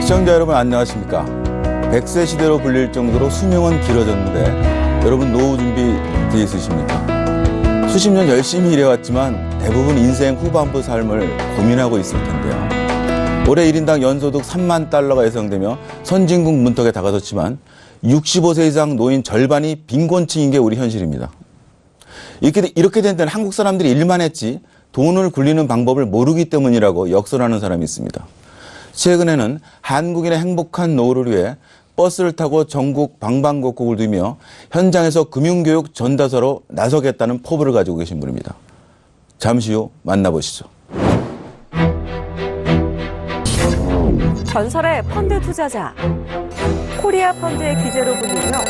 시청자 여러분 안녕하십니까. 100세 시대로 불릴 정도로 수명은 길어졌는데 여러분 노후 준비 되어 있으십니까? 수십 년 열심히 일해왔지만 대부분 인생 후반부 삶을 고민하고 있을 텐데요. 올해 1인당 연소득 3만 달러가 예상되며 선진국 문턱에 다가섰지만 65세 이상 노인 절반이 빈곤층인 게 우리 현실입니다. 이렇게 된 데는 한국 사람들이 일만 했지 돈을 굴리는 방법을 모르기 때문이라고 역설하는 사람이 있습니다. 최근에는 한국인의 행복한 노후를 위해 버스를 타고 전국 방방곡곡을 누비며 현장에서 금융교육 전도사로 나서겠다는 포부를 가지고 계신 분입니다. 잠시 후 만나보시죠. 전설의 펀드 투자자, 코리아 펀드의 기재로 불리며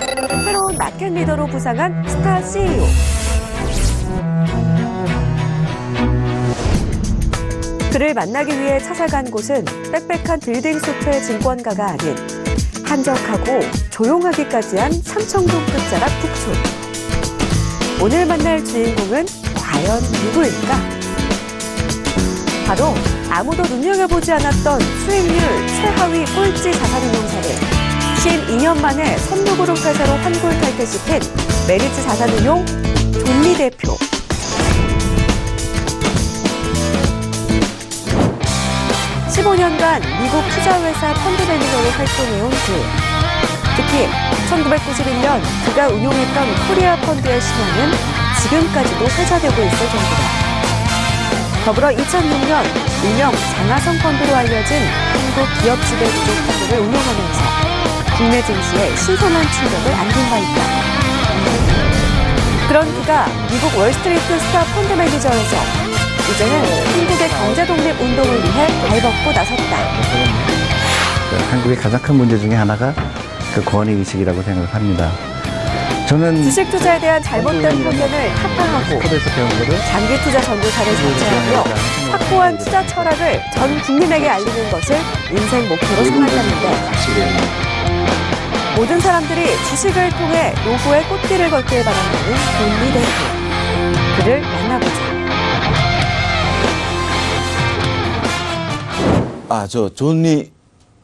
새로운 마켓 리더로 부상한 스타 CEO. 그를 만나기 위해 찾아간 곳은 빽빽한 빌딩 숲의 증권가가 아닌 한적하고 조용하기까지 한 삼청동 끝자락 북촌. 오늘 만날 주인공은 과연 누구일까? 바로 아무도 눈여겨보지 않았던 수익률 최하위 꼴찌 자산운용사를 12년 만에 선두그룹 회사로 환골탈퇴시킨 메리츠 자산운용 존리 대표. (15년간) 미국 투자회사 펀드 매니저로 활동해온 그. 특히 1991년 그가 운용했던 코리아 펀드의 신화는 지금까지도 회자되고 있을 정도다. 더불어 2006년 일명 장하성 펀드로 알려진 한국 기업 지배구조 펀드를 운용하면서 국내 증시에 신선한 충격을 안긴 바 있다. 그런 그가 미국 월스트리트 스타 펀드 매니저에서 이제는 한국의 경제 독립 운동을 위해 발벗고 나섰다. 한국의 가장 큰 문제 중에 하나가 그 권위의식이라고 생각을 합니다. 저는 주식 투자에 대한 잘못된 편견을 타파하고 장기 투자 전도사를 자처하며 확고한 투자 철학을 전 국민에게 알리는 것을 인생 목표로 삼았다는데 모든 사람들이 주식을 통해 노후의 꽃길을 걷길 바란다는 존리 대표. 그를 만나보자. 존리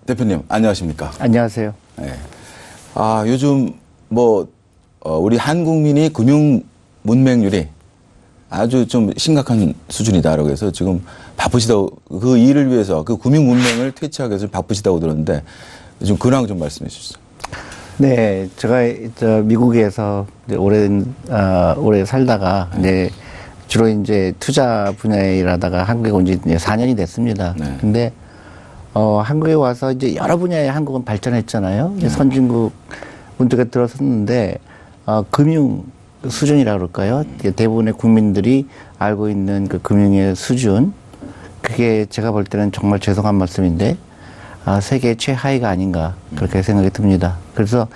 대표님 안녕하십니까? 안녕하세요. 네. 요즘 우리 한국민이 금융 문맹률이 아주 좀 심각한 수준이다라고 해서 지금 바쁘시다고 그 일을 위해서 그 금융 문맹을 퇴치하기 위해서 바쁘시다고 들었는데 좀 근황 좀 말씀해 주시죠. 네, 제가 미국에서 오래 살다가 이제 주로 이제 투자 분야에 일하다가 한국에 온 지 4년이 됐습니다. 네. 근데 한국에 와서 이제 여러 분야에 한국은 발전했잖아요. 선진국 문턱에 들어섰는데 금융 수준이라 그럴까요? 대부분의 국민들이 알고 있는 그 금융의 수준, 그게 제가 볼 때는 정말 죄송한 말씀인데 세계 최하위가 아닌가 그렇게 생각이 듭니다. 그래서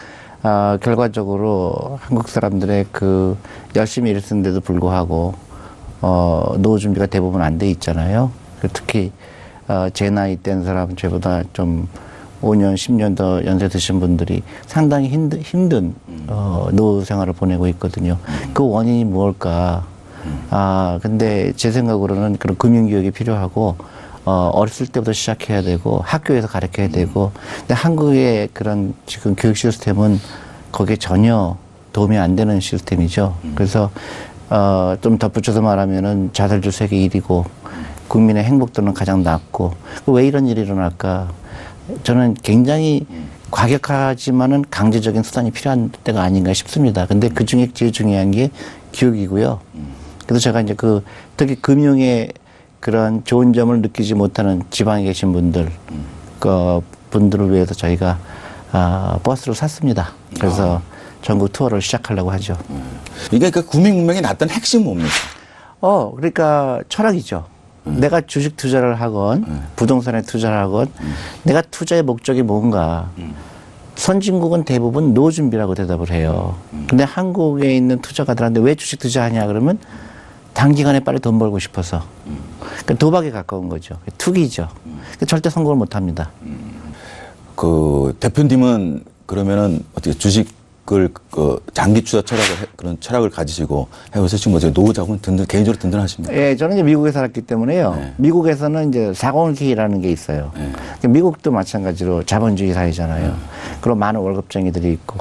결과적으로 한국 사람들의 그 열심히 일했는데도 불구하고 노후 준비가 대부분 안 돼 있잖아요. 특히 제 나이 땐 사람 저보다 좀 5년, 10년 더 연세 드신 분들이 상당히 힘든 노후 생활을 보내고 있거든요. 그 원인이 무엇일까? 근데 제 생각으로는 그런 금융교육이 필요하고 어렸을 때부터 시작해야 되고 학교에서 가르쳐야 되고 근데 한국의 그런 지금 교육 시스템은 거기에 전혀 도움이 안 되는 시스템이죠. 그래서 좀 덧붙여서 말하면은 자살률 세계 1위고 국민의 행복도는 가장 낮고 왜 이런 일이 일어날까? 저는 굉장히 과격하지만은 강제적인 수단이 필요한 때가 아닌가 싶습니다. 근데 그 중에 제일 중요한 게 교육이고요. 그래서 제가 이제 특히 금융의 그런 좋은 점을 느끼지 못하는 지방에 계신 분들, 분들을 위해서 저희가 버스를 샀습니다. 그래서 전국 투어를 시작하려고 하죠. 이게 그 금융 문맹이 났던 핵심은 뭡니까? 그러니까 철학이죠. 내가 주식 투자를 하건 부동산에 투자를 하건 내가 투자의 목적이 뭔가. 선진국은 대부분 노후 준비라고 대답을 해요. 근데 한국에 있는 투자가들한테 왜 주식 투자하냐 그러면 단기간에 빨리 돈 벌고 싶어서. 그러니까 도박에 가까운 거죠. 투기죠. 절대 성공을 못 합니다. 그 대표님은 그러면은 어떻게 주식 장기 투자 그런 철학을 가지시고 해오셔서 지금 뭐 노후 자금은 개인적으로 든든하십니까? 예, 저는 이제 미국에 살았기 때문에요. 네. 미국에서는 이제 사공회계라는 게 있어요. 네. 미국도 마찬가지로 자본주의 사회잖아요. 그리고 많은 월급쟁이들이 있고.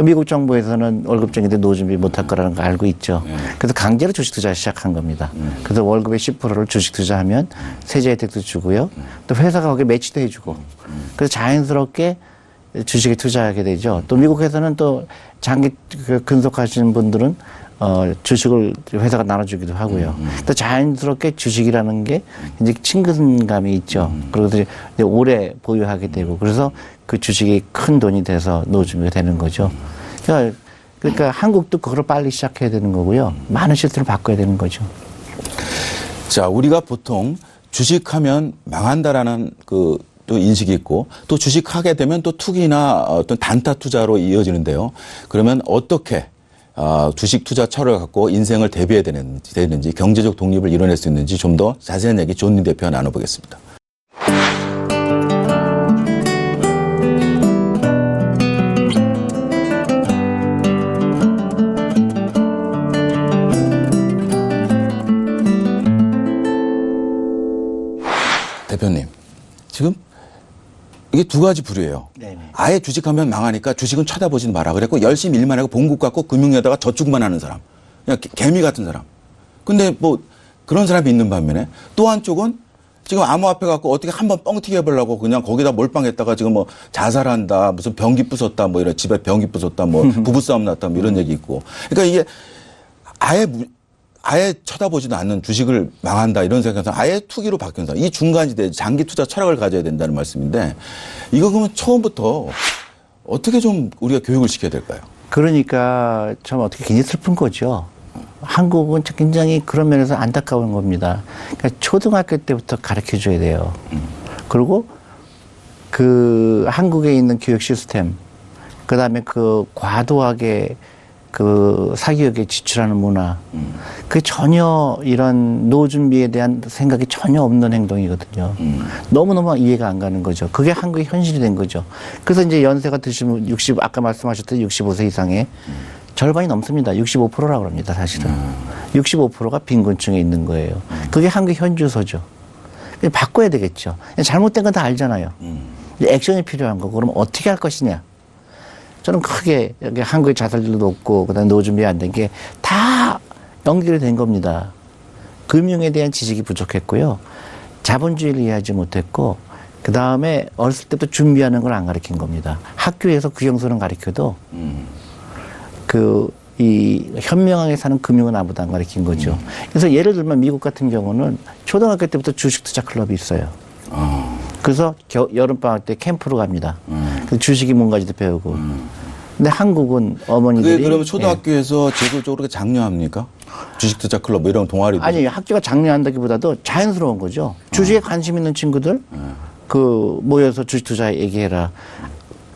미국 정부에서는 월급쟁이들 노후 준비 못할 거라는 거 알고 있죠. 그래서 강제로 주식 투자 시작한 겁니다. 그래서 월급의 10%를 주식 투자하면 세제 혜택도 주고요. 또 회사가 거기에 매치도 해주고. 그래서 자연스럽게 주식에 투자하게 되죠. 또 미국에서는 또 장기 근속하시는 분들은 주식을 회사가 나눠주기도 하고요. 또 자연스럽게 주식이라는 게 이제 친근감이 있죠. 그리고 이제 오래 보유하게 되고 그래서 그 주식이 큰 돈이 돼서 노후 준비가 되는 거죠. 그러니까 한국도 그걸 빨리 시작해야 되는 거고요. 많은 시스템을 바꿔야 되는 거죠. 자, 우리가 보통 주식하면 망한다라는 또 인식이 있고 또 주식하게 되면 또 투기나 어떤 단타 투자로 이어지는데요. 그러면 어떻게 주식 투자 철을 갖고 인생을 대비해야 되는지 경제적 독립을 이뤄낼 수 있는지 좀 더 자세한 얘기 존니 대표와 나눠보겠습니다. 대표님, 지금 이게 두 가지 부류예요. 네네. 아예 주식하면 망하니까 주식은 쳐다보지 마라. 그랬고 열심히 일만 하고 봉급 갖고 금융에다가 저축만 하는 사람. 그냥 개미 같은 사람. 근데 뭐 그런 사람이 있는 반면에 또 한쪽은 지금 암호화폐 갖고 어떻게 한번 뻥튀기 해보려고 그냥 거기다 몰빵했다가 지금 뭐 자살한다, 무슨 변기 부쉈다, 뭐 이런 집에 변기 부쉈다, 뭐 부부싸움 났다, 뭐 이런 얘기 있고. 그러니까 이게 아예 쳐다보지도 않는 주식을 망한다 이런 생각에서 아예 투기로 바뀐다. 이 중간지대 장기 투자 철학을 가져야 된다는 말씀인데 이거 그러면 처음부터 어떻게 좀 우리가 교육을 시켜야 될까요? 그러니까 참 어떻게 굉장히 슬픈 거죠. 한국은 굉장히 그런 면에서 안타까운 겁니다. 그러니까 초등학교 때부터 가르쳐 줘야 돼요. 그리고 그 한국에 있는 교육 시스템, 그 다음에 그 과도하게 그 사교육에 지출하는 문화, 그게 전혀 이런 노후 준비에 대한 생각이 전혀 없는 행동이거든요. 너무너무 이해가 안 가는 거죠. 그게 한국의 현실이 된 거죠. 그래서 이제 연세가 드시면 아까 말씀하셨듯이 65세 이상의 절반이 넘습니다. 65%라고 합니다, 사실은. 65%가 빈곤층에 있는 거예요. 그게 한국의 현주소죠. 바꿔야 되겠죠. 잘못된 건 다 알잖아요. 액션이 필요한 거. 그럼 어떻게 할 것이냐. 저는 크게 여기 한국의 자살률도 높고 그다음에 노후 준비 안 된 게 다 연결이 된 겁니다. 금융에 대한 지식이 부족했고요. 자본주의를 이해하지 못했고 그다음에 어렸을 때부터 준비하는 걸 안 가르친 겁니다. 학교에서 규경서는 가르쳐도 이 현명하게 사는 금융은 아무도 안 가르친 거죠. 그래서 예를 들면 미국 같은 경우는 초등학교 때부터 주식 투자 클럽이 있어요. 그래서 여름방학 때 캠프로 갑니다. 그래서 주식이 뭔가지도 배우고. 근데 한국은 어머니들이. 그러면 초등학교에서 제도적으로 장려합니까? 주식 투자 클럽 뭐 이런 동아리도. 아니, 학교가 장려한다기보다도 자연스러운 거죠. 주식에 관심 있는 친구들 모여서 주식 투자 얘기해라.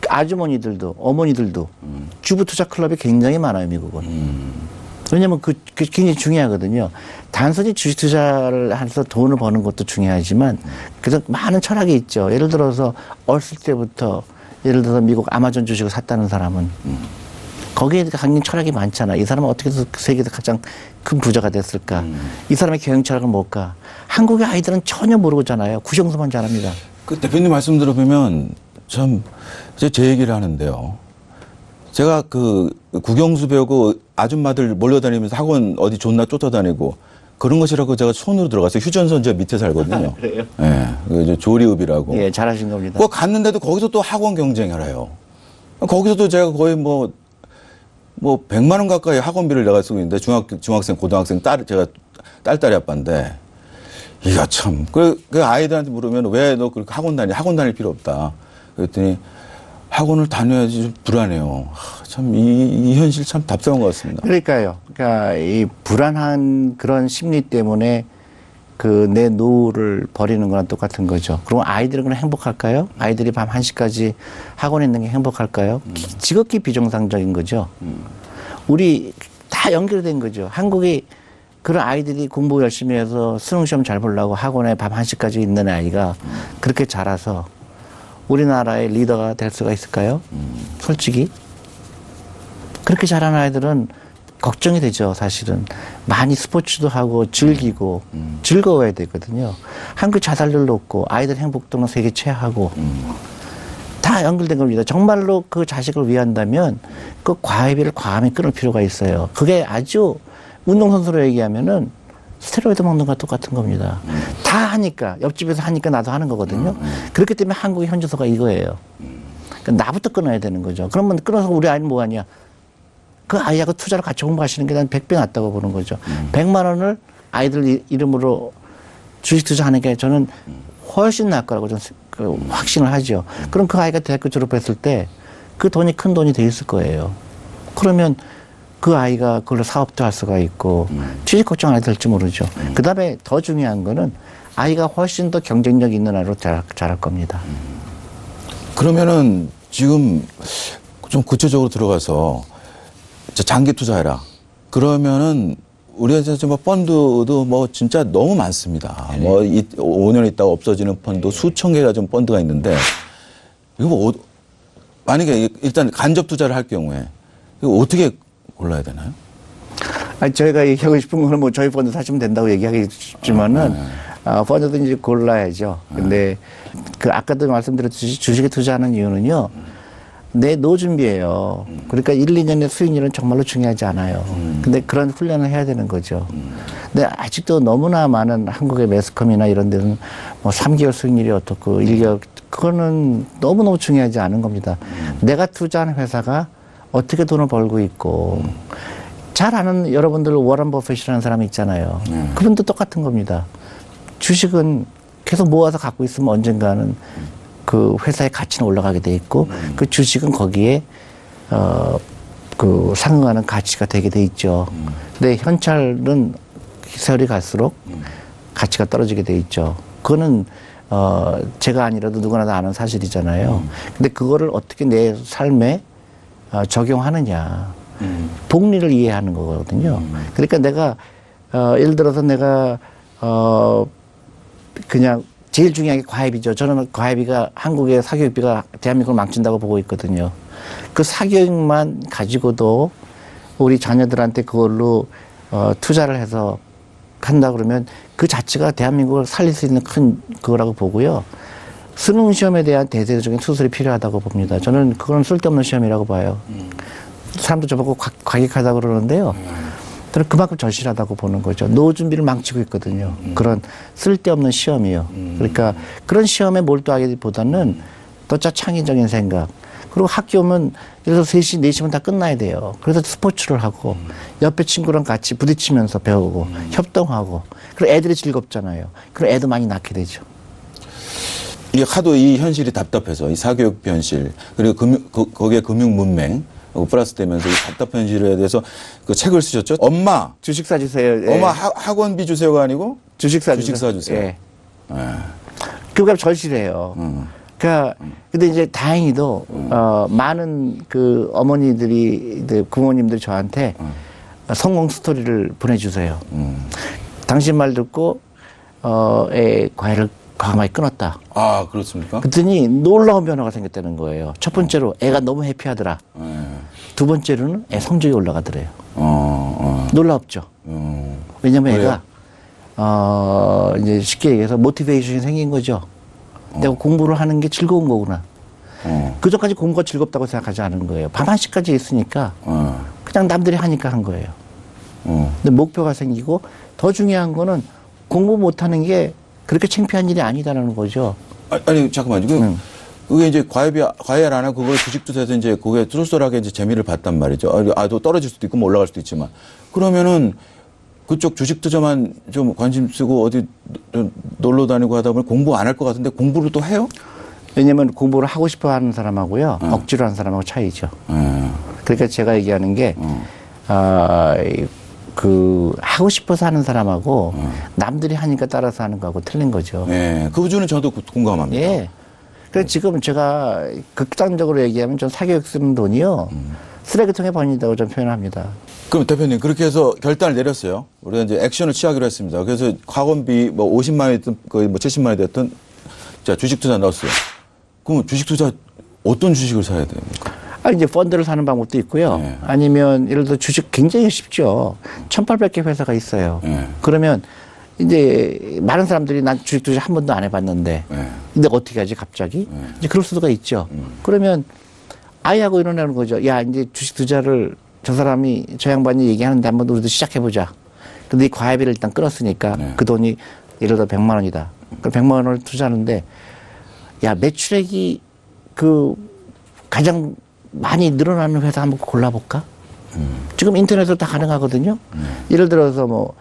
아주머니들도 어머니들도 주부 투자 클럽이 굉장히 많아요, 미국은. 왜냐면 그게 굉장히 중요하거든요. 단순히 주식 투자를 해서 돈을 버는 것도 중요하지만 그래서 많은 철학이 있죠. 예를 들어서 어렸을 때부터 예를 들어서 미국 아마존 주식을 샀다는 사람은 거기에 강인 철학이 많잖아. 이 사람은 어떻게 해서 세계에서 가장 큰 부자가 됐을까? 이 사람의 경영 철학은 뭘까? 한국의 아이들은 전혀 모르잖아요. 구경서만 잘합니다. 그 대표님 말씀 들어보면 참 제 얘기를 하는데요. 제가 국영수 배우고 아줌마들 몰려다니면서 학원 어디 존나 쫓아다니고 그런 것이라고 제가 손으로 들어갔어요. 휴전선 저 밑에 살거든요. 그래요? 예. 조리읍이라고. 예, 잘하신 겁니다. 그거 갔는데도 거기서 또 학원 경쟁을 해요. 거기서도 제가 거의 뭐 100만 원 가까이 학원비를 내가 쓰고 있는데 중학생, 고등학생 제가 딸딸이 아빠인데 이거 참. 그 아이들한테 물으면 왜 너 그렇게 학원 다닐 필요 없다. 그랬더니 학원을 다녀야지 좀 불안해요. 참, 이 현실 참 답답한 것 같습니다. 그러니까요. 그러니까 이 불안한 그런 심리 때문에 내 노후를 버리는 거랑 똑같은 거죠. 그럼 아이들은 그냥 행복할까요? 아이들이 밤 1시까지 학원에 있는 게 행복할까요? 지극히 비정상적인 거죠. 우리 다 연결된 거죠. 한국이 그런 아이들이 공부 열심히 해서 수능시험 잘 보려고 학원에 밤 1시까지 있는 아이가 그렇게 자라서 우리나라의 리더가 될 수가 있을까요? 솔직히 그렇게 자란 아이들은 걱정이 되죠, 사실은. 많이 스포츠도 하고 즐기고 즐거워야 되거든요. 한국 자살률 높고 아이들 행복도는 세계 최하고 다 연결된 겁니다. 정말로 그 자식을 위한다면 그 과외비를 과감히 끊을 필요가 있어요. 그게 아주 운동선수로 얘기하면은 스테로이드 먹는 거랑 똑같은 겁니다. 다 하니까, 옆집에서 하니까 나도 하는 거거든요. 그렇기 때문에 한국의 현주소가 이거예요. 그러니까 나부터 끊어야 되는 거죠. 그러면 끊어서 우리 아이는 뭐 하냐? 그 아이하고 투자를 같이 공부하시는 게 난 100배 낫다고 보는 거죠. 100만 원을 아이들 이름으로 주식 투자하는 게 저는 훨씬 나을 거라고 저는 확신을 하죠. 그럼 그 아이가 대학교 졸업했을 때 그 돈이 큰 돈이 돼 있을 거예요. 그러면 그 아이가 그걸로 사업도 할 수가 있고 취직 걱정 안 해도 될지 모르죠. 그 다음에 더 중요한 거는 아이가 훨씬 더 경쟁력 있는 아이로 자랄 겁니다. 그러면은 지금 좀 구체적으로 들어가서 장기 투자해라. 그러면은 우리가 지금 펀드도 뭐 진짜 너무 많습니다. 네. 뭐 5년 있다가 없어지는 펀드 수천 개가 좀 펀드가 있는데 이거 뭐 만약에 일단 간접 투자를 할 경우에 이거 어떻게 골라야 되나요? 아니, 저희가 얘기하고 싶은 거는 뭐 저희 펀드 사시면 된다고 얘기하기 쉽지만은 펀드도 이제 골라야죠. 근데 그 아까도 말씀드렸듯이 주식에 투자하는 이유는요. 내 노후 준비예요. 그러니까 1, 2년의 수익률은 정말로 중요하지 않아요. 근데 그런 훈련을 해야 되는 거죠. 근데 아직도 너무나 많은 한국의 매스컴이나 이런 데는 뭐 3개월 수익률이 어떻고 1개월 그거는 너무너무 중요하지 않은 겁니다. 내가 투자하는 회사가 어떻게 돈을 벌고 있고 잘 아는 여러분들 워런 버핏이라는 사람이 있잖아요. 그분도 똑같은 겁니다. 주식은 계속 모아서 갖고 있으면 언젠가는 그 회사의 가치는 올라가게 돼 있고 그 주식은 거기에 그 상응하는 가치가 되게 돼 있죠. 근데 현찰은 세월이 갈수록 가치가 떨어지게 돼 있죠. 그거는 제가 아니라도 누구나 다 아는 사실이잖아요. 근데 그거를 어떻게 내 삶에 적용하느냐. 복리를 이해하는 거거든요. 그러니까 내가 예를 들어서 내가 그냥 제일 중요한 게 과외비죠. 저는 과외비가 한국의 사교육비가 대한민국을 망친다고 보고 있거든요. 그 사교육만 가지고도 우리 자녀들한테 그걸로 투자를 해서 한다 그러면 그 자체가 대한민국을 살릴 수 있는 큰 그거라고 보고요. 수능 시험에 대한 대대적인 수술이 필요하다고 봅니다. 저는 그건 쓸데없는 시험이라고 봐요. 사람도 저보고 과격하다고 그러는데요. 저는 그만큼 절실하다고 보는 거죠. 노후 준비를 망치고 있거든요. 그런 쓸데없는 시험이요. 그러니까 그런 시험에 몰두하기보다는 더 창의적인 생각. 그리고 학교 오면 예를 들어서 3시, 4시면 다 끝나야 돼요. 그래서 스포츠를 하고 옆에 친구랑 같이 부딪히면서 배우고 협동하고 그리고 애들이 즐겁잖아요. 그럼 애도 많이 낳게 되죠. 이게 하도 이 현실이 답답해서 이 사교육 현실 그리고 거기에 금융 문맹 플러스 되면서 이 답답한 현실에 대해서 그 책을 쓰셨죠. 엄마 주식 사주세요. 예. 엄마 학원비 주세요가 아니고 주식 사주세요. 주식 사주세요. 예. 그게 절실해요. 그러니까 근데 이제 다행히도 많은 그 어머니들이 부모님들이 저한테 성공 스토리를 보내주세요. 당신 말 듣고 애 과외를 과감하게 끊었다. 아 그렇습니까? 그랬더니 놀라운 변화가 생겼다는 거예요. 첫 번째로 애가 너무 해피하더라. 두 번째로는 애 성적이 올라가더래요. 놀랍죠. 왜냐면 그래요? 애가 이제 쉽게 얘기해서 모티베이션이 생긴 거죠. 내가 공부를 하는 게 즐거운 거구나. 그전까지 공부가 즐겁다고 생각하지 않은 거예요. 밤 1시까지 있으니까 그냥 남들이 하니까 한 거예요. 근데 목표가 생기고 더 중요한 거는 공부 못하는 게 그렇게 창피한 일이 아니다라는 거죠. 아니 잠깐만요. 그게 이제 과외를 안 하고 그걸 주식 투자해서 이제 그게 쏠쏠하게 이제 재미를 봤단 말이죠. 또 떨어질 수도 있고 뭐 올라갈 수도 있지만 그러면은 그쪽 주식 투자만 좀 관심 쓰고 어디 놀러 다니고 하다 보면 공부 안 할 것 같은데 공부를 또 해요? 왜냐면 공부를 하고 싶어 하는 사람하고요. 억지로 하는 사람하고 차이죠. 그러니까 제가 얘기하는 게, 하고 싶어서 하는 사람하고 남들이 하니까 따라서 하는 거하고 틀린 거죠. 네. 그 부분은 저도 공감합니다. 예. 그래서 지금 제가 극단적으로 얘기하면 전 사교육 쓰는 돈이요. 쓰레기통에 버린다고 좀 표현합니다. 그럼 대표님 그렇게 해서 결단을 내렸어요. 우리가 이제 액션을 취하기로 했습니다. 그래서 학원비 뭐 50만 원이 됐든 거의 뭐 70만 원이 됐든 자 주식 투자 넣었어요. 그럼 주식 투자 어떤 주식을 사야 됩니까? 이제 펀드를 사는 방법도 있고요. 네. 아니면 예를 들어 주식 굉장히 쉽죠. 1,800개 회사가 있어요. 네. 그러면 이제 많은 사람들이 난 주식 투자 한 번도 안 해봤는데 네. 근데 어떻게 하지 갑자기? 이제 그럴 수가 있죠. 그러면 아이하고 일어나는 거죠. 야, 이제 주식 투자를 저 사람이, 저 양반이 얘기하는데 한번 우리도 시작해보자. 근데 이 과외비를 일단 끊었으니까 네. 그 돈이 예를 들어 100만 원이다. 그럼 100만 원을 투자하는데 야, 매출액이 그 가장 많이 늘어나는 회사 한번 골라볼까? 지금 인터넷으로 다 가능하거든요. 예를 들어서 뭐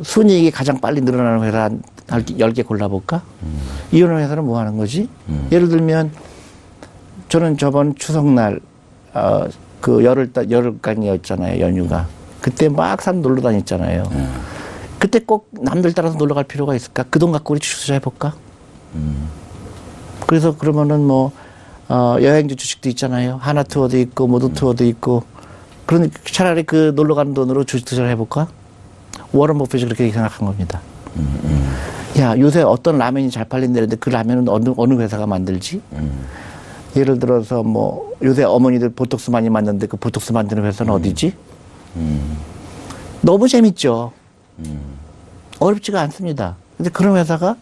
순이익이 가장 빨리 늘어나는 회사 한 10개 골라볼까? 이런 회사는 뭐 하는 거지? 예를 들면 저는 저번 추석날 그 열흘간이었잖아요, 연휴가. 그때 막 사람 놀러 다녔잖아요. 그때 꼭 남들 따라서 놀러 갈 필요가 있을까? 그 돈 갖고 우리 주식 투자해볼까? 그래서 그러면은 뭐 여행지 주식도 있잖아요. 하나 투어도 있고 모두 투어도 있고. 그러니까 차라리 그 놀러 가는 돈으로 주식 투자를 해볼까? 워런 버핏이 그렇게 생각한 겁니다. 야, 요새 어떤 라면이 잘 팔린다는데 그 라면은 어느 회사가 만들지? 예를 들어서 뭐 요새 어머니들 보톡스 많이 맞는데 그 보톡스 만드는 회사는 어디지? 너무 재밌죠. 어렵지가 않습니다. 근데 그런 회사가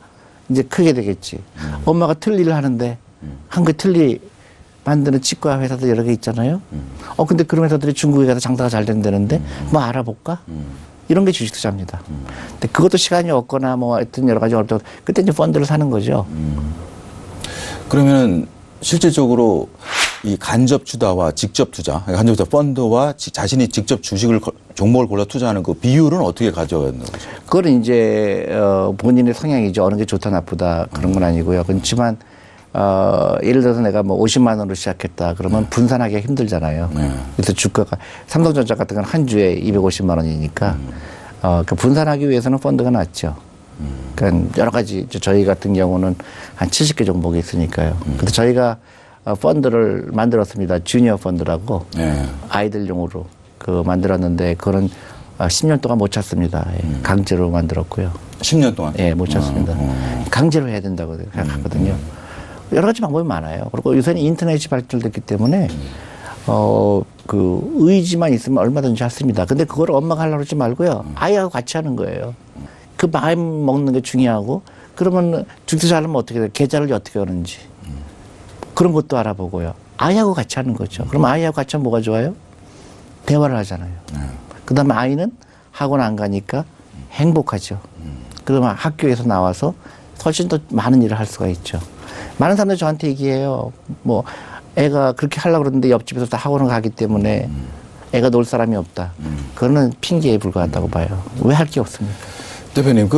이제 크게 되겠지. 엄마가 틀니를 하는데 한 그 틀니 만드는 치과 회사도 여러 개 있잖아요. 근데 그런 회사들이 중국에 가서 장사가 잘 된다는데 뭐 알아볼까? 이런 게 주식 투자입니다. 근데 그것도 시간이 없거나 뭐 하여튼 여러 가지 어렵다고 그때 이제 펀드를 사는 거죠. 그러면은 실질적으로 이 간접 투자와 직접 투자, 간접 투자 펀드와 자신이 직접 주식을 종목을 골라 투자하는 그 비율은 어떻게 가져가야 되는 거죠? 그거는 이제 본인의 성향이죠. 어느 게 좋다 나쁘다 그런 건 아니고요. 그렇지만 예를 들어서 내가 뭐 50만 원으로 시작했다 그러면 분산하기가 힘들잖아요. 그래서 주가가 삼성전자 같은 건 한 주에 250만 원이니까 그 분산하기 위해서는 펀드가 낫죠. 그러니까 여러 가지 저희 같은 경우는 한 70개 종목이 있으니까요. 근데 저희가 펀드를 만들었습니다. 주니어 펀드라고 아이들용으로 그 만들었는데 그거는 10년 동안 못 찾습니다. 예, 강제로 만들었고요. 10년 동안? 예, 못 찾습니다. 강제로 해야 된다고 생각하거든요. 여러 가지 방법이 많아요. 그리고 요새는 인터넷이 발달됐기 때문에 그 의지만 있으면 얼마든지 했습니다. 근데 그걸 엄마가 하려고 그러지 말고요. 아이하고 같이 하는 거예요. 그 마음 먹는 게 중요하고 그러면 주투자 하려면 어떻게 돼요? 계좌를 어떻게 하는지 그런 것도 알아보고요. 아이하고 같이 하는 거죠. 그럼 아이하고 같이 하면 뭐가 좋아요? 대화를 하잖아요. 그 다음에 아이는 학원 안 가니까 행복하죠. 그러면 학교에서 나와서 훨씬 더 많은 일을 할 수가 있죠. 많은 사람들이 저한테 얘기해요. 뭐 애가 그렇게 하려고 그러는데 옆집에서 다 학원을 가기 때문에 애가 놀 사람이 없다. 그거는 핑계에 불과하다고 봐요. 왜 할 게 없습니까? 대표님,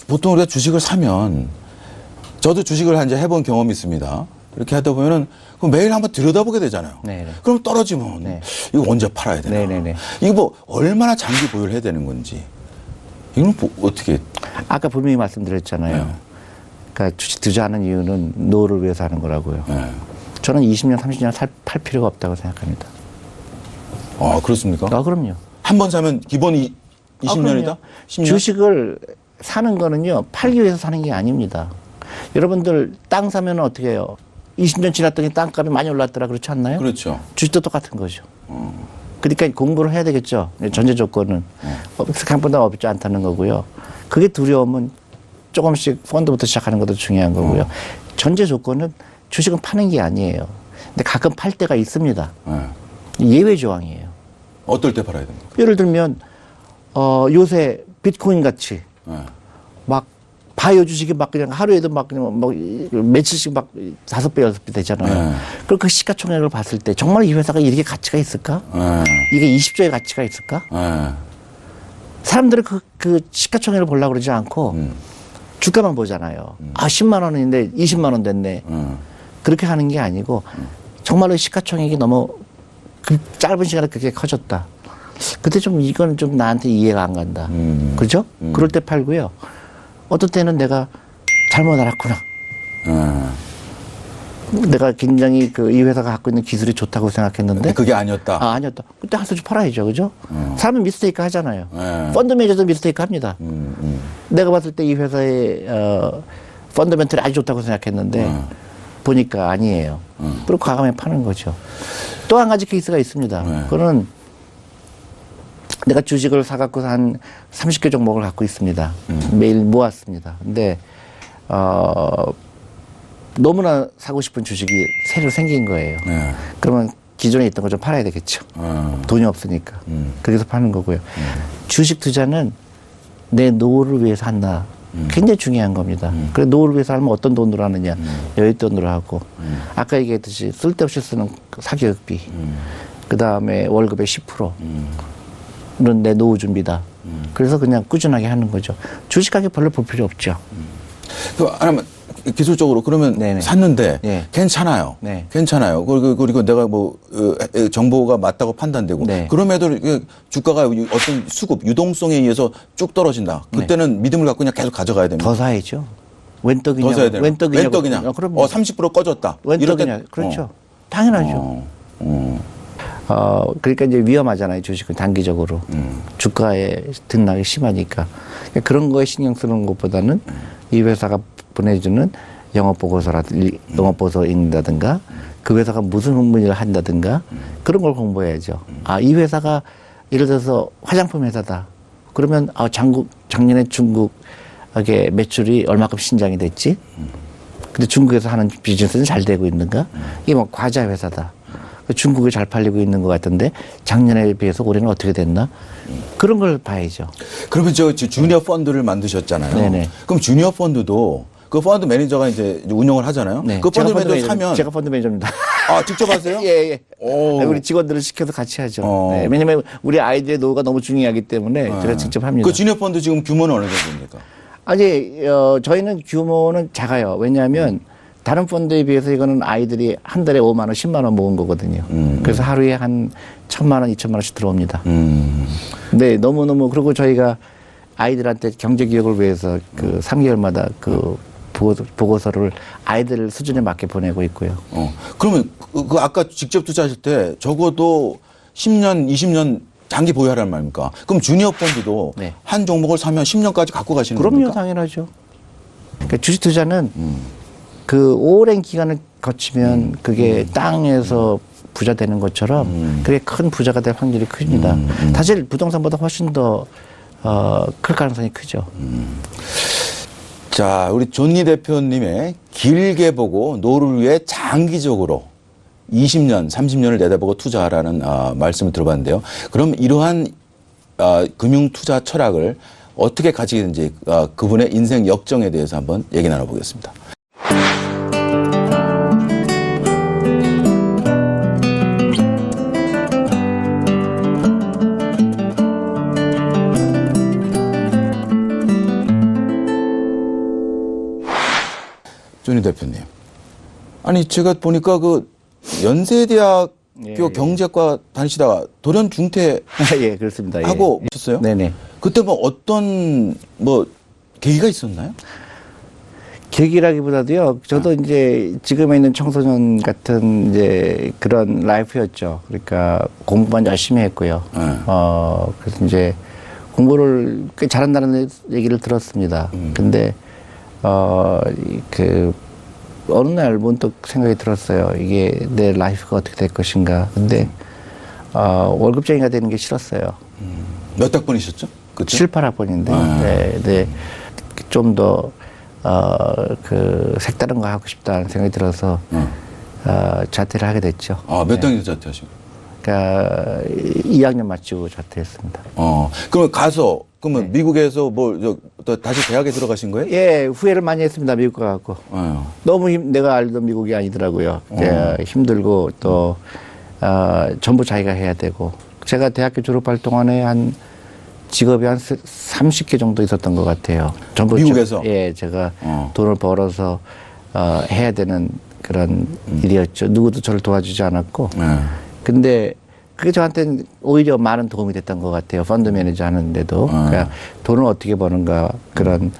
보통 우리가 주식을 사면, 저도 주식을 이제 해본 경험이 있습니다. 이렇게 하다 보면은, 매일 한번 들여다보게 되잖아요. 네네. 그럼 떨어지면, 네. 이거 언제 팔아야 되나? 네네네. 이거 뭐, 얼마나 장기 보유를 해야 되는 건지. 이건 어떻게. 아까 분명히 말씀드렸잖아요. 그러니까 주식 투자하는 이유는 노후를 위해서 하는 거라고요. 저는 20년, 30년 팔 필요가 없다고 생각합니다. 그렇습니까? 그럼요. 한 번 사면 기본이 20년이다? 그럼요. 10년? 주식을 사는 거는요, 팔기 위해서 사는 게 아닙니다. 여러분들 땅 사면 어떻게 해요? 20년 지났더니 땅값이 많이 올랐더라 그렇지 않나요? 그렇죠. 주식도 똑같은 거죠. 그러니까 공부를 해야 되겠죠. 전제 조건은. 생각보다 어렵지 않다는 거고요. 그게 두려우면 조금씩 펀드부터 시작하는 것도 중요한 거고요. 전제 조건은 주식은 파는 게 아니에요. 근데 가끔 팔 때가 있습니다. 예외 조항이에요. 어떨 때 팔아야 됩니까? 예를 들면 요새 비트코인 같이 막 바이오 주식이 막 그냥 하루에도 막 그냥 뭐 며칠씩 막 5배, 6배 되잖아요. 그럼 그 시가총액을 봤을 때 정말 이 회사가 이렇게 가치가 있을까? 이게 20조의 가치가 있을까? 사람들은 그 시가총액을 보려고 그러지 않고 주가만 보잖아요. 10만 원인데 20만 원 됐네. 그렇게 하는 게 아니고 정말로 시가총액이 너무 그 짧은 시간에 그렇게 커졌다. 그때 좀 이건 좀 나한테 이해가 안 간다. 그죠? 그럴 때 팔고요. 어떤 때는 내가 잘못 알았구나. 내가 굉장히 이 회사가 갖고 있는 기술이 좋다고 생각했는데. 그게 아니었다. 아니었다. 그때 한 수주 팔아야죠. 그죠? 사람은 미스테이크 하잖아요. 펀드 매니저도 미스테이크 합니다. 내가 봤을 때 이 회사의 펀더멘털이 아주 좋다고 생각했는데 보니까 아니에요. 그리고 과감히 파는 거죠. 또 한 가지 케이스가 있습니다. 네. 그거는 내가 주식을 사갖고 한 30개 종목을 갖고 있습니다. 매일 모았습니다. 근데, 너무나 사고 싶은 주식이 새로 생긴 거예요. 네. 그러면 기존에 있던 거 좀 팔아야 되겠죠. 돈이 없으니까. 그래서 파는 거고요. 주식 투자는 내 노후를 위해서 한다. 굉장히 중요한 겁니다. 그래 노후를 위해서 하면 어떤 돈으로 하느냐. 여윳돈으로 하고. 아까 얘기했듯이 쓸데없이 쓰는 사교육비. 그 다음에 월급의 10%는 내 노후 준비다. 그래서 그냥 꾸준하게 하는 거죠. 주식 가격 별로 볼 필요 없죠. 하나만 기술적으로 그러면 네네. 샀는데 네. 괜찮아요. 네. 괜찮아요. 그리고 내가 뭐 정보가 맞다고 판단되고 네. 그럼에도 주가가 어떤 수급 유동성에 의해서 쭉 떨어진다. 그때는 믿음을 갖고 그냥 계속 가져가야 됩니다. 더 사야죠. 웬 떡이냐. 더 사야 되나? 웬 떡이냐. 웬 떡이냐. 30% 꺼졌다. 웬 이럴 떡이냐. 때- 그렇죠. 당연하죠. 그러니까 이제 위험하잖아요. 주식은 단기적으로. 주가의 등락이 심하니까. 그러니까 그런 거에 신경 쓰는 것보다는 이 회사가 보내주는 영업보고서 읽는다든가 그 회사가 무슨 흥분을 한다든가 그런 걸 공부해야죠. 아, 이 회사가 예를 들어서 화장품 회사다. 그러면 작년에 중국의 매출이 얼마큼 신장이 됐지? 근데 중국에서 하는 비즈니스는 잘 되고 있는가? 이게 뭐 과자 회사다. 중국이 잘 팔리고 있는 것 같은데 작년에 비해서 올해는 어떻게 됐나? 그런 걸 봐야죠. 그러면 저 주니어 펀드를 만드셨잖아요. 네네. 그럼 주니어 펀드도 그 펀드 매니저가 이제 운영을 하잖아요. 네. 그 펀드 제가 매니저 사면 제가 펀드 매니저입니다. 아 직접 하세요? 예, 예. 오. 우리 직원들을 시켜서 같이 하죠. 어. 네, 왜냐면 우리 아이들의 노후가 너무 중요하기 때문에 제가 직접 합니다. 그 주니어 펀드 지금 규모는 어느 정도입니까? 아직 저희는 규모는 작아요. 왜냐하면 다른 펀드에 비해서 이거는 아이들이 한 달에 5만 원, 10만 원 모은 거거든요. 그래서 하루에 한 1,000만 원, 2,000만 원씩 들어옵니다. 네, 너무너무 그리고 저희가 아이들한테 경제 교육을 위해서 그 3개월마다 그 보고서를 아이들 수준에 맞게 보내고 있고요. 그러면 그 아까 직접 투자하실 때 적어도 10년, 20년 장기 보유하라는 말입니까? 그럼 주니어 펀드도 네. 한 종목을 사면 10년까지 갖고 가시는 그럼요, 겁니까? 당연하죠. 그러니까 주식 투자는 그 오랜 기간을 거치면 그게 땅에서 부자 되는 것처럼 그게 큰 부자가 될 확률이 큽니다. 사실 부동산보다 훨씬 더 클 가능성이 크죠. 자, 우리 존니 대표님의 길게 보고 노후를 위해 장기적으로 20년, 30년을 내다보고 투자하라는 말씀을 들어봤는데요. 그럼 이러한 금융 투자 철학을 어떻게 가지게 된지 그분의 인생 역정에 대해서 한번 얘기 나눠보겠습니다. 존니 대표님. 아니, 제가 보니까 그 연세대학교 예. 경제과 다니시다가 돌연 중퇴 예, 그렇습니다. 예. 하고 오셨어요? 네네. 그때 뭐 어떤 계기가 있었나요? 계기라기보다도요, 저도 이제 지금에 있는 청소년 같은 이제 그런 라이프였죠. 그러니까 공부만 열심히 했고요. 네. 그래서 이제 공부를 꽤 잘한다는 얘기를 들었습니다. 근데, 어느 날 문득 생각이 들었어요. 이게 내 라이프가 어떻게 될 것인가. 근데, 월급쟁이가 되는 게 싫었어요. 몇 학번이셨죠? 그때? 7, 8학번인데, 네. 좀 더, 색다른 거 하고 싶다는 생각이 들어서, 자퇴를 하게 됐죠. 몇 학년 자퇴하시고? 그러니까 2학년 마치고 자퇴했습니다. 그러면 그러면 미국에서 또 다시 대학에 들어가신 거예요? 예, 후회를 많이 했습니다. 미국 가갖고. 너무 내가 알던 미국이 아니더라고요. 힘들고 또, 전부 자기가 해야 되고. 제가 대학교 졸업할 동안에 직업이 한 30개 정도 있었던 것 같아요. 전부 미국에서? 예, 제가 돈을 벌어서 해야 되는 그런 일이었죠. 누구도 저를 도와주지 않았고. 근데 그게 저한테는 오히려 많은 도움이 됐던 것 같아요. 펀드 매니저 하는데도. 그러니까 돈을 어떻게 버는가 그런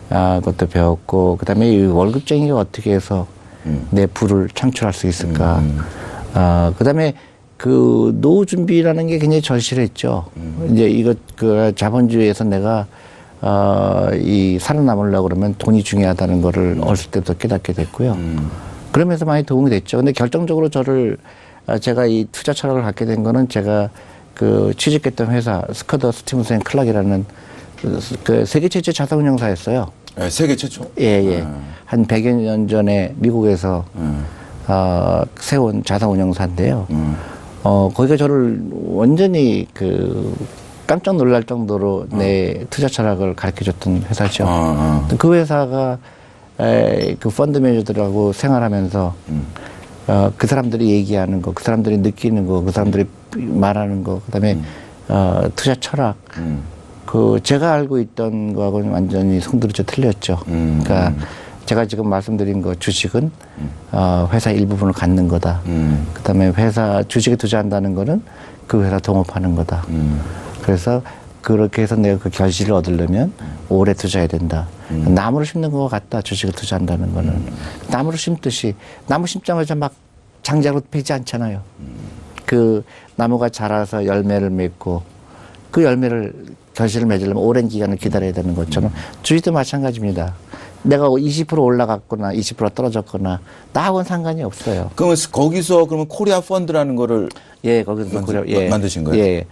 것도 배웠고, 그 다음에 이 월급쟁이가 어떻게 해서 내 부를 창출할 수 있을까. 그 다음에 그 노후 준비라는 게 굉장히 절실했죠. 이제 자본주의에서 내가 살아남으려고 그러면 돈이 중요하다는 거를 어렸을 때부터 깨닫게 됐고요. 그러면서 많이 도움이 됐죠. 근데 결정적으로 제가 이 투자 철학을 갖게 된 거는 제가 그 취직했던 회사 스커더 스티븐슨 클락이라는 그 세계 최초 자산운용사였어요. 네, 세계 최초. 예. 한 100여 년 전에 미국에서 세운 자산운용사인데요. 거기가 저를 완전히 깜짝 놀랄 정도로 내 투자 철학을 가르쳐줬던 회사죠. 그 회사가 그 펀드 매니저들하고 생활하면서 그 사람들이 얘기하는 거, 그 사람들이 느끼는 거, 그 사람들이 말하는 거, 그다음에 투자 철학. 제가 알고 있던 거하고는 완전히 송두리째 틀렸죠. 그러니까 제가 지금 말씀드린 거 주식은 회사 일부분을 갖는 거다. 그다음에 회사 주식에 투자한다는 거는 그 회사 동업하는 거다. 그래서 그렇게 해서 내가 그 결실을 얻으려면 오래 투자해야 된다. 나무를 심는 것 같다. 주식을 투자한다는 거는 나무를 심듯이 나무 심자마자 막 장작으로 패지 않잖아요. 그 나무가 자라서 열매를 맺고 그 열매를 결실을 맺으려면 오랜 기간을 기다려야 되는 것처럼 주식도 마찬가지입니다. 내가 20% 올라갔거나 20% 떨어졌거나 나하고는 상관이 없어요. 그러면 거기서 그러면 코리아 펀드라는 거를 예, 거기서 만드신 거예요? 예.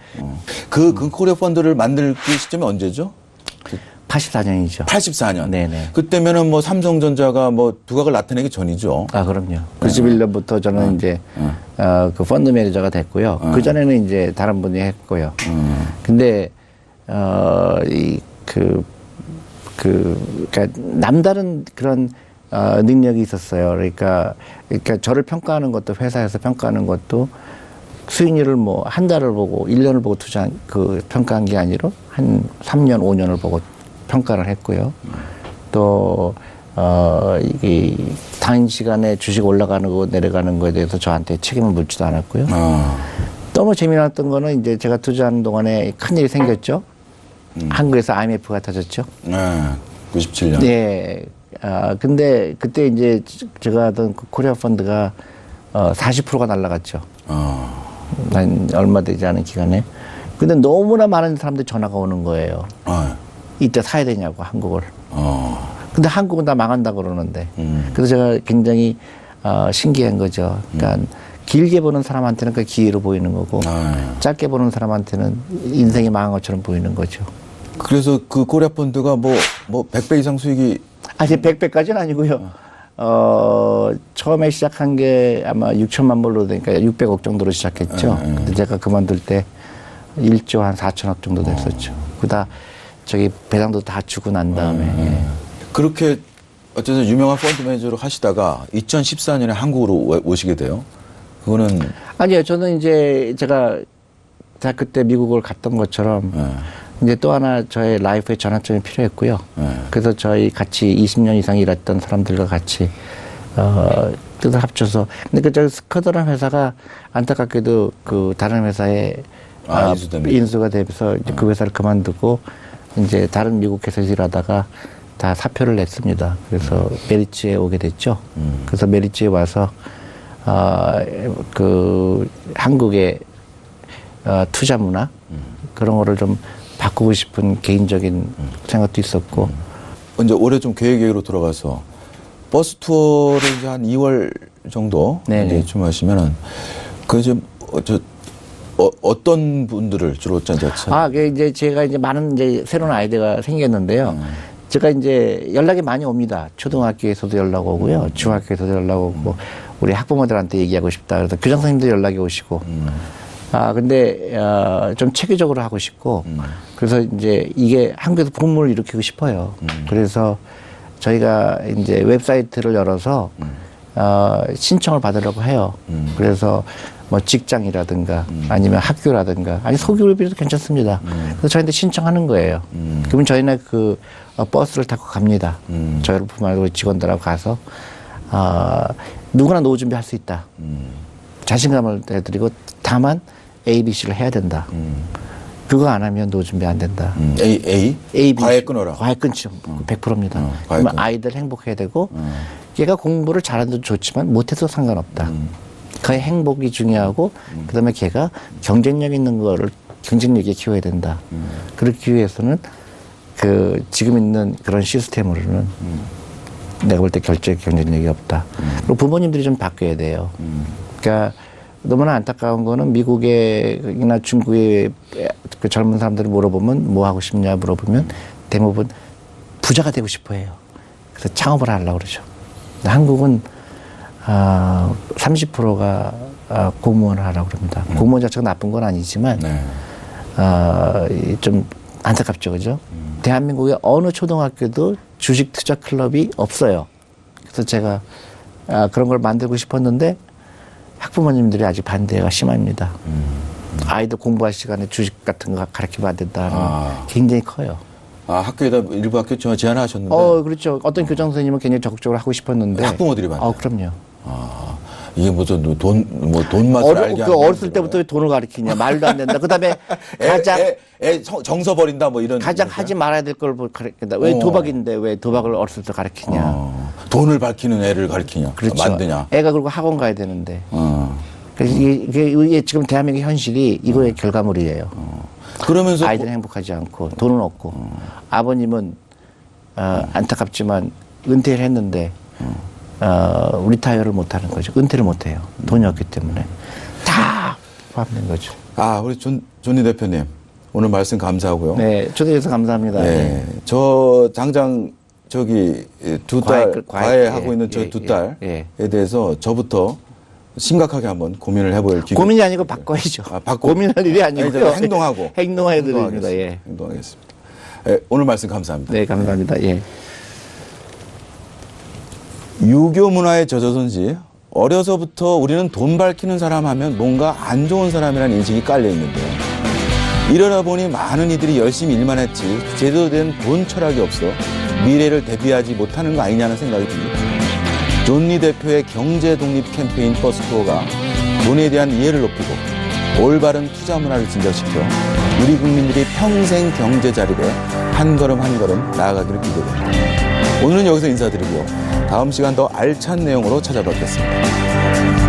그 코리아 펀드를 만들 그 시점이 언제죠? 84년이죠. 84년. 네네. 그때면은 뭐 삼성전자가 뭐 두각을 나타내기 전이죠. 아, 그럼요. 91년부터 저는 이제 그 펀드 매니저가 됐고요. 그 전에는 이제 다른 분이 했고요. 근데 그러니까 남다른 그런 능력이 있었어요. 그러니까 저를 평가하는 것도 회사에서 평가하는 것도 수익률을 뭐 한 달을 보고 1년을 보고 평가한 게 아니라 한 3년, 5년을 보고 평가를 했고요. 또 이게 단시간에 주식 올라가는 거 내려가는 거에 대해서 저한테 책임을 묻지도 않았고요. 너무 재미났던 거는 이제 제가 투자하는 동안에 큰일이 생겼죠. 한국에서 IMF가 터졌죠. 97년. 네. 근데 그때 이제 제가 하던 그 코리아 펀드가 40%가 날라갔죠. 한 얼마 되지 않은 기간에. 근데 너무나 많은 사람들이 전화가 오는 거예요. 이때 사야 되냐고, 한국을. 근데 한국은 다 망한다 그러는데. 그래서 제가 굉장히 신기한 거죠. 그러니까 길게 보는 사람한테는 그 기회로 보이는 거고, 짧게 보는 사람한테는 인생이 망한 것처럼 보이는 거죠. 그래서 그 코리아 펀드가 뭐 100배 이상 수익이. 아직 100배까지는 아니고요. 처음에 시작한 게 아마 6천만 불로 되니까 600억 정도로 시작했죠. 근데 제가 그만둘 때 1조 한 4천억 정도 됐었죠. 그다 저기 배당도 다 주고 난 다음에. 예. 그렇게 어쨌든 유명한 펀드 매니저로 하시다가 2014년에 한국으로 오시게 돼요. 그거는. 아니요. 저는 이제 제가 대학교 때 미국을 갔던 것처럼 이제 또 하나 저의 라이프의 전환점이 필요했고요. 그래서 저희 같이 20년 이상 일했던 사람들과 같이 뜻을 합쳐서. 근데 저 스커더라는 회사가 안타깝게도 그 다른 회사에 인수가 되면서 이제 그 회사를 그만두고 이제 다른 미국 회사에서 일하다가 다 사표를 냈습니다. 그래서 메리츠에 오게 됐죠. 그래서 메리츠에 와서 그 한국의 투자 문화 그런 거를 좀 바꾸고 싶은 개인적인 생각도 있었고. 이제 올해 좀 계획으로 돌아가서 버스 투어를 이제 한 2월 정도 이제 하시면은 어떤 분들을 주로 이제 제가 이제 많은 이제 새로운 아이디어가 생겼는데요. 제가 이제 연락이 많이 옵니다. 초등학교에서도 연락 오고요. 중학교에서도 연락 오고, 우리 학부모들한테 얘기하고 싶다. 그래서 교장 선생님도 연락이 오시고. 근데 좀 체계적으로 하고 싶고, 그래서 이제 이게 한국에서 붐을 일으키고 싶어요. 그래서 저희가 이제 웹사이트를 열어서 신청을 받으려고 해요. 그래서 뭐 직장이라든가 아니면 학교라든가 아니 소규모비도 괜찮습니다. 그래서 저희한테 신청하는 거예요. 그러면 저희는 그 버스를 타고 갑니다. 저희를 품고 직원들하고 가서 누구나 노후 준비할 수 있다. 자신감을 해드리고 다만 A, B, C를 해야 된다. 그거 안 하면 노후 준비 안 된다. A, B, 과외 끊어라. 과외 끊죠. 100%입니다. 그러면 아이들 행복해야 되고 걔가 공부를 잘해도 좋지만 못해도 상관없다. 그의 행복이 중요하고 그다음에 걔가 경쟁력 있는 거를 경쟁력 있게 키워야 된다. 그렇기 위해서는 그 지금 있는 그런 시스템으로는 내가 볼 때 결제 경쟁력이 없다. 그리고 부모님들이 좀 바뀌어야 돼요. 그러니까 너무나 안타까운 거는 미국이나 중국의 그 젊은 사람들을 물어보면 뭐 하고 싶냐 물어보면 대부분 부자가 되고 싶어 해요. 그래서 창업을 하려고 그러죠. 근데 한국은 30%가 공무원을 하라고 그럽니다. 공무원 자체가 나쁜 건 아니지만 네. 좀 안타깝죠, 그죠? 대한민국의 어느 초등학교도 주식 투자 클럽이 없어요. 그래서 제가 그런 걸 만들고 싶었는데 학부모님들이 아직 반대가 심합니다. 아이들 공부할 시간에 주식 같은 거 가르치면 안 된다는 굉장히 커요. 학교에다 일부 학교 제안하셨는데. 그렇죠. 어떤 교장 선생님은 굉장히 적극적으로 하고 싶었는데. 학부모들이 반대. 그럼요. 이게 무슨 돈 맛을 알게 하는. 어렸을 때부터 돈을 가르치냐. 말도 안 된다. 그 다음에 가장. 정서 버린다 뭐 이런. 가장 하지 말아야 될 걸 가르친다. 왜 도박인데 왜 도박을 어렸을 때 가르치냐. 돈을 밝히는 애를 가르치냐. 그렇죠. 만드냐. 애가 그리고 학원 가야 되는데. 그래서 이게 지금 대한민국 현실이 이거의 결과물이에요. 그러면서 아이들은 행복하지 않고 돈은 없고 아버님은 안타깝지만 은퇴를 했는데 리타이어를 못하는 거죠. 은퇴를 못해요. 돈이 없기 때문에 다 포함된 거죠. 우리 존니 대표님 오늘 말씀 감사하고요. 네, 초대해 주셔서 감사합니다. 네. 저 당장 저기 과외 하고 있는 저 두 딸에 대해서 저부터 심각하게 한번 고민을 해볼 기회. 고민이 아니고 바꿔야죠. 고민할 일이 아니고요. 행동하고. 행동해야 됩니다. 예. 행동하겠습니다. 오늘 말씀 감사합니다. 네, 감사합니다. 예. 유교 문화에 젖어선지 어려서부터 우리는 돈 밝히는 사람 하면 뭔가 안 좋은 사람이라는 인식이 깔려 있는데요. 이러다 보니 많은 이들이 열심히 일만 했지 제대로 된 돈 철학이 없어 미래를 대비하지 못하는 거 아니냐는 생각이 듭니다. 존니 대표의 경제 독립 캠페인 버스투어가 돈에 대한 이해를 높이고 올바른 투자 문화를 진전시켜 우리 국민들이 평생 경제 자립에 한 걸음 한 걸음 나아가기를 기대됩니다. 오늘은 여기서 인사드리고요. 다음 시간 더 알찬 내용으로 찾아뵙겠습니다.